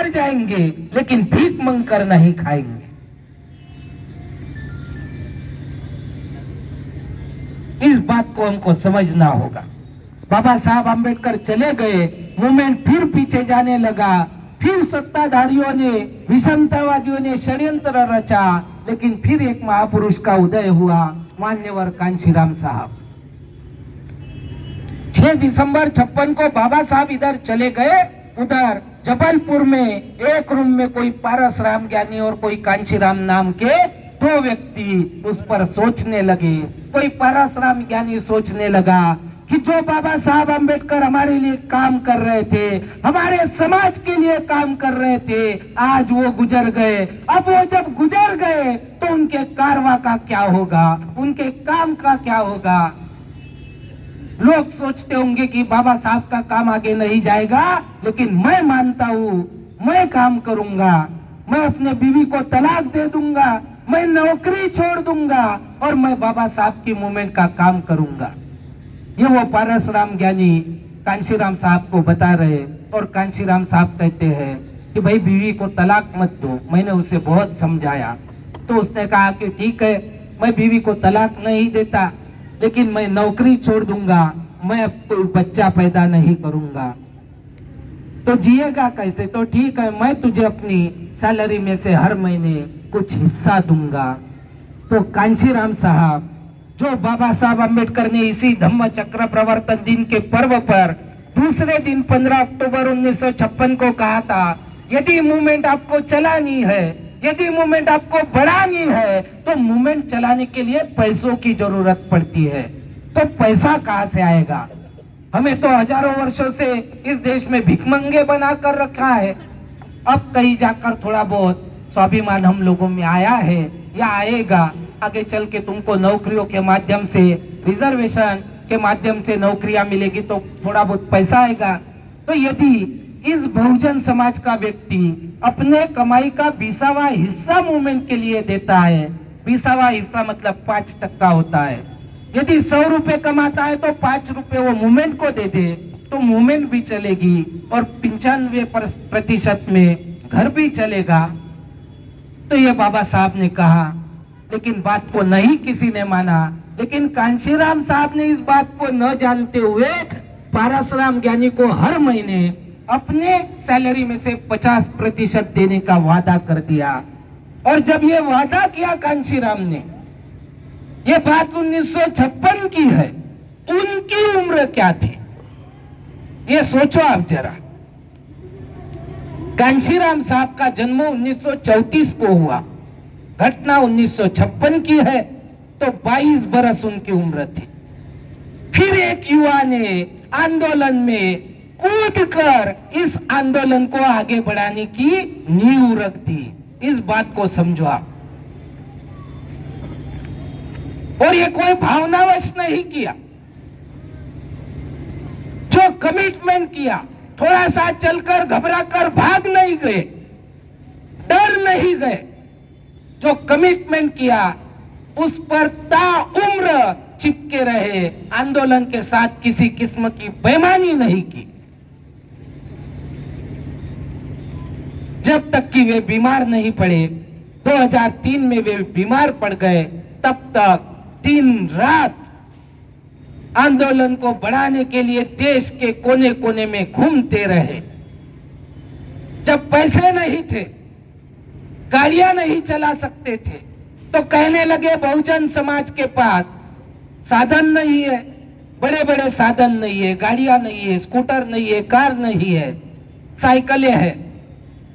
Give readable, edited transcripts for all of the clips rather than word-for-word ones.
मर जाएंगे लेकिन भीख मांगकर नहीं खाएंगे। इस बात को हमको समझना होगा। बाबा साहब आम्बेडकर चले गए, मूवमेंट फिर पीछे जाने लगा, फिर सत्ताधारियों ने, विषमतावादियों ने षड्यंत्र रचा, लेकिन फिर एक महापुरुष का उदय हुआ, मान्यवर कांशीराम साहब। 6 दिसंबर 56 को बाबा साहब इधर चले गए, उधर जबलपुर में एक रूम में कोई पारस राम ज्ञानी और कोई कांशीराम नाम के 2 व्यक्ति उस पर सोचने लगे। कोई पारस राम ज्ञानी सोचने लगा कि जो बाबा साहब आम्बेडकर हमारे लिए काम कर रहे थे, हमारे समाज के लिए काम कर रहे थे, आज वो गुजर गए। अब वो जब गुजर गए तो उनके कारवा का क्या होगा, उनके काम का क्या होगा। लोग सोचते होंगे कि बाबा साहब का काम आगे नहीं जाएगा, लेकिन मैं मानता हूं, मैं काम करूंगा, मैं अपने बीवी को तलाक दे दूंगा, मैं नौकरी छोड़ दूंगा और मैं बाबा साहब की मूवमेंट का काम करूंगा। ये वो पारस राम ज्ञानी कांशीराम साहब को बता रहे, और कांशीराम साहब कहते हैं कि भाई बीवी को तलाक मत दो। मैंने उसे बहुत समझाया तो उसने कहा कि ठीक है, मैं बीवी को तलाक नहीं देता, लेकिन मैं नौकरी छोड़ दूंगा, मैं अब कोई बच्चा पैदा नहीं करूंगा। तो जिएगा कैसे? तो ठीक है, मैं तुझे अपनी सैलरी में से हर महीने कुछ हिस्सा दूंगा। तो कांशीराम साहब, जो बाबा साहब आम्बेडकर ने इसी धम्म चक्र प्रवर्तन दिन के पर्व पर दूसरे दिन 15 अक्टूबर 1956 को कहा था, यदि मूवमेंट आपको चलानी है, यदि मूवमेंट आपको बढ़ानी है, तो मूवमेंट चलाने के लिए पैसों की जरूरत पड़ती है। तो पैसा कहां से आएगा? हमें तो हजारों वर्षों से इस देश में भिखमंगे बनाकर रखा है। अब कहीं जाकर थोड़ा बहुत स्वाभिमान हम लोगों में आया है या आएगा। आगे चल के तुमको नौकरियों के माध्यम से, रिजर्वेशन के माध्यम से नौकरियां मिलेगी तो थोड़ा बहुत पैसा आएगा। तो यदि इस बहुजन समाज का व्यक्ति अपने कमाई का 20वां हिस्सा मूवमेंट के लिए देता है, 20वां हिस्सा मतलब 5% होता है। यदि 100 रुपए कमाता है तो 5 रुपए वो मूवमेंट को दे दे तो मूवमेंट भी चलेगी और 95% में घर भी चलेगा। तो ये बाबा साहब ने कहा, लेकिन बात को नहीं किसी ने माना। लेकिन कांशीराम साहब ने इस बात को न जानते हुए पारस राम ज्ञानी को हर महीने अपने सैलरी में से 50% देने का वादा कर दिया। और जब ये वादा किया कांशीराम ने, ये बात 1956 की है, उनकी उम्र क्या थी ये सोचो आप जरा। कांशीराम साहब का जन्म 1934 को हुआ, घटना 1956 की है, तो 22 बरस उनकी उम्र थी। फिर एक युवा ने आंदोलन में कूदकर इस आंदोलन को आगे बढ़ाने की नींव रख दी। इस बात को समझो आप। और ये कोई भावनावश नहीं किया, जो कमिटमेंट किया, थोड़ा सा चलकर घबराकर भाग नहीं गए, डर नहीं गए। जो कमिटमेंट किया उस पर ताउम्र चिपके रहे, आंदोलन के साथ किसी किस्म की बेईमानी नहीं की। जब तक कि वे बीमार नहीं पड़े, 2003 में वे बीमार पड़ गए, तब तक दिन रात आंदोलन को बढ़ाने के लिए देश के कोने कोने में घूमते रहे। जब पैसे नहीं थे, गाड़ियां नहीं चला सकते थे, तो कहने लगे बहुजन समाज के पास साधन नहीं है, बड़े बड़े साधन नहीं है, गाड़ियां नहीं है, स्कूटर नहीं है, कार नहीं है, साइकिलें हैं।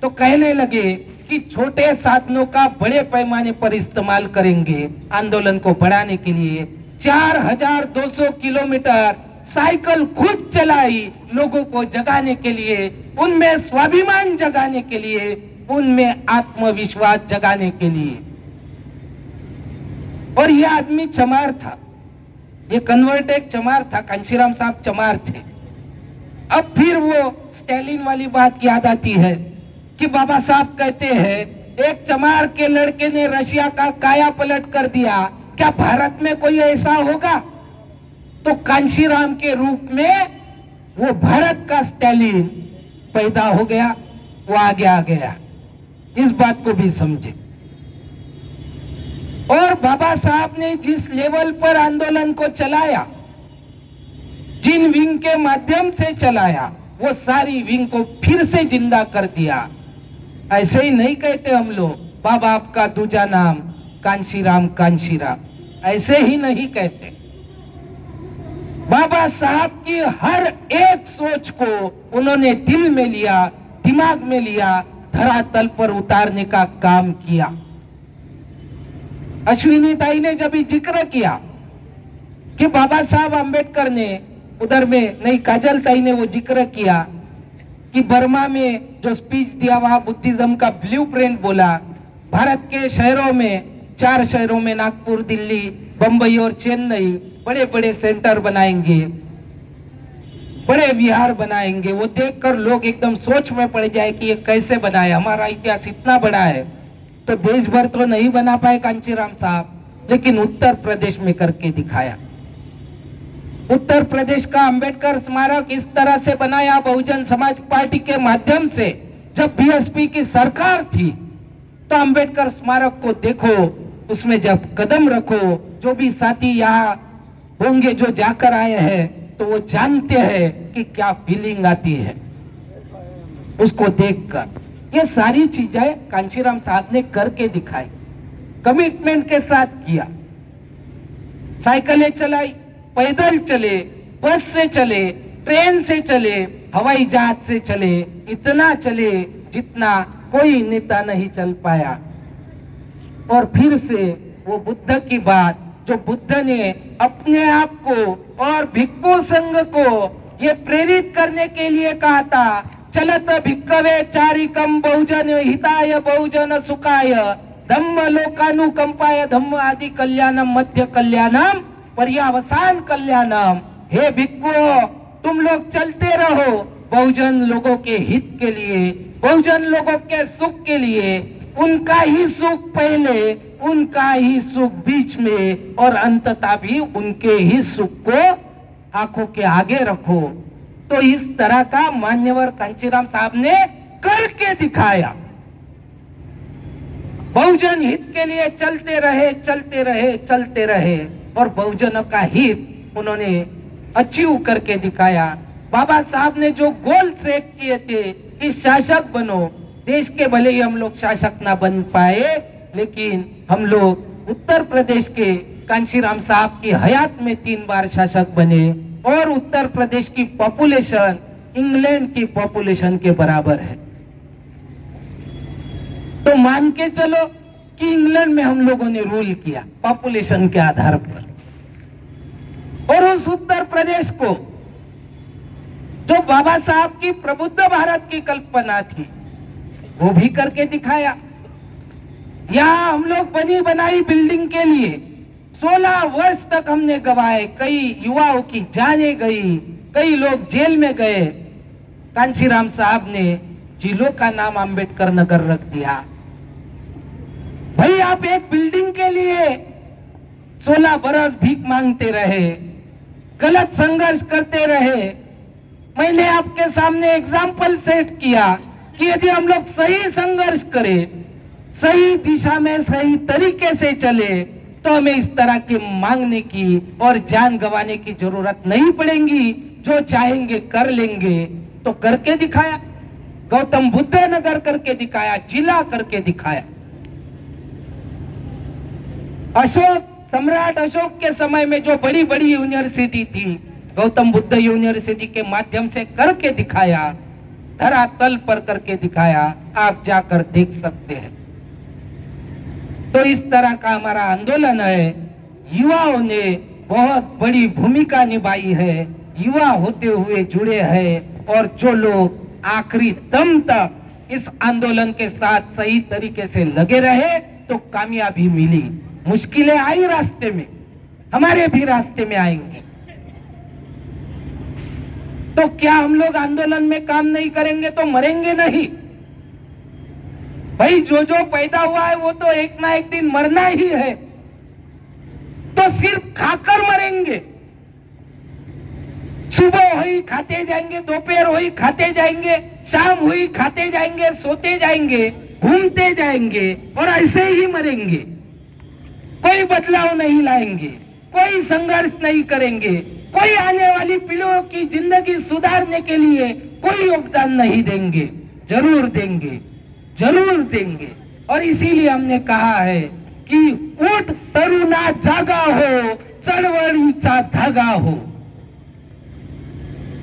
तो कहने लगे कि छोटे साधनों का बड़े पैमाने पर इस्तेमाल करेंगे आंदोलन को बढ़ाने के लिए। 4200 किलोमीटर साइकिल खुद चलाई लोगों को जगाने के लिए, उनमें स्वाभिमान जगाने के लिए, उनमें आत्मविश्वास जगाने के लिए। और यह आदमी चमार था, ये कन्वर्टेड चमार था, कांशीराम साहब चमार थे। अब फिर वो स्टालिन वाली बात याद आती है कि बाबा साहब कहते हैं एक चमार के लड़के ने रशिया का काया पलट कर दिया, क्या भारत में कोई ऐसा होगा? तो कांशीराम के रूप में वो भारत का स्टालिन पैदा हो गया। वो आगे आ गया, इस बात को भी समझे। और बाबा साहब ने जिस लेवल पर आंदोलन को चलाया, जिन विंग के माध्यम से चलाया, वो सारी विंग को फिर से जिंदा कर दिया। ऐसे ही नहीं कहते हम लोग बाबा आपका दूजा नाम कांशीराम, कांशीराम, ऐसे ही नहीं कहते। बाबा साहब की हर एक सोच को उन्होंने दिल में लिया, दिमाग में लिया, धरातल पर उतारने का काम किया। अश्विनी ताई ने जब जिक्र किया कि बाबा साहब आंबेडकर ने उधर में, नहीं काजल ताई ने वो जिक्र किया कि बर्मा में जो स्पीच दिया वहां बुद्धिज्म का ब्लूप्रिंट बोला, भारत के शहरों में, 4 शहरों में, नागपुर, दिल्ली, बंबई और चेन्नई, बड़े बड़े सेंटर बनाएंगे, बड़े विहार बनाएंगे। वो देखकर लोग एकदम सोच में पड़ जाए कि ये कैसे बनाया, हमारा इतिहास इतना बड़ा है तो देश भर तो नहीं बना पाए कांशीराम साहब, लेकिन उत्तर प्रदेश में करके दिखाया। उत्तर प्रदेश का अंबेडकर स्मारक इस तरह से बनाया बहुजन समाज पार्टी के माध्यम से। जब बीएसपी की सरकार थी तो अंबेडकर स्मारक को देखो, उसमें जब कदम रखो, जो भी साथी यहाँ होंगे जो जाकर आए हैं तो वो जानते हैं कि क्या फीलिंग आती है उसको देखकर। ये सारी चीजें कांशीराम साहब ने करके दिखाई, कमिटमेंट के साथ किया। साइकिलें चलाई, पैदल चले, बस से चले, ट्रेन से चले, हवाई जहाज से चले, इतना चले जितना कोई नेता नहीं चल पाया। और फिर से वो बुद्ध की बात, जो बुद्ध ने अपने आप को और भिक्खु संघ को ये प्रेरित करने के लिए कहा था, चलत भिक्खवे चारिकम बहुजन हिताय बहुजन सुखाय धम्म लोकानुकंपाय धम्म आदि कल्याणम मध्य कल्याणम पर्यावसान कल्याणम। हे भिक्खु, तुम लोग चलते रहो बहुजन लोगों के हित के लिए, बहुजन लोगों के सुख के लिए। उनका ही सुख पहले, उनका ही सुख बीच में और अंततः भी उनके ही सुख को आंखों के आगे रखो। तो इस तरह का मान्यवर कांशीराम साहब ने करके दिखाया। बहुजन हित के लिए चलते रहे, चलते रहे, चलते रहे और बहुजनों का हित उन्होंने अचीव करके दिखाया। बाबा साहब ने जो गोल सेट किए थे कि शासक बनो, देश के भले ही हम लोग शासक ना बन पाए, लेकिन हम लोग उत्तर प्रदेश के कांशीराम साहब की हयात में 3 बार शासक बने और उत्तर प्रदेश की पॉपुलेशन इंग्लैंड की पॉपुलेशन के बराबर है। तो मान के चलो कि इंग्लैंड में हम लोगों ने रूल किया पॉपुलेशन के आधार पर, और उस उत्तर प्रदेश को जो बाबा साहब की प्रबुद्ध भारत की कल्पना थी वो भी करके दिखाया। यहाँ हम लोग बनी बनाई बिल्डिंग के लिए 16 वर्ष तक हमने गवाए, कई युवाओं की जाने गई, कई लोग जेल में गए। कांशीराम साहब ने जिलों का नाम अंबेडकर नगर रख दिया। भाई आप एक बिल्डिंग के लिए 16 बरस भीख मांगते रहे, गलत संघर्ष करते रहे। मैंने आपके सामने एग्जाम्पल सेट किया कि यदि हम लोग सही संघर्ष करें, सही दिशा में सही तरीके से चले, तो हमें इस तरह की मांगने की और जान गंवाने की जरूरत नहीं पड़ेगी। जो चाहेंगे कर लेंगे। तो करके दिखाया, गौतम बुद्ध नगर करके दिखाया, जिला करके दिखाया। अशोक, सम्राट अशोक के समय में जो बड़ी बड़ी यूनिवर्सिटी थी, गौतम बुद्ध यूनिवर्सिटी के माध्यम से करके दिखाया, धरातल पर करके दिखाया। आप जाकर देख सकते हैं। तो इस तरह का हमारा आंदोलन है। युवाओं ने बहुत बड़ी भूमिका निभाई है, युवा होते हुए जुड़े हैं, और जो लोग आखिरी दम तक इस आंदोलन के साथ सही तरीके से लगे रहे तो कामयाबी मिली। मुश्किलें आई रास्ते में, हमारे भी रास्ते में आएंगे। तो क्या हम लोग आंदोलन में काम नहीं करेंगे तो मरेंगे नहीं। भाई जो जो पैदा हुआ है वो तो एक ना एक दिन मरना ही है। तो सिर्फ खाकर मरेंगे। सुबह हुई खाते जाएंगे, दोपहर हुई खाते जाएंगे, शाम हुई खाते जाएंगे, सोते जाएंगे, घूमते जाएंगे और ऐसे ही मरेंगे। कोई बदलाव नहीं लाएंगे, कोई संघर्ष नहीं करेंगे, कोई आने वाली पीढ़ियों की जिंदगी सुधारने के लिए कोई योगदान नहीं देंगे। जरूर देंगे, जरूर देंगे। और इसीलिए हमने कहा है कि उठ तरुणा जागा हो, चळवळीचा धागा हो।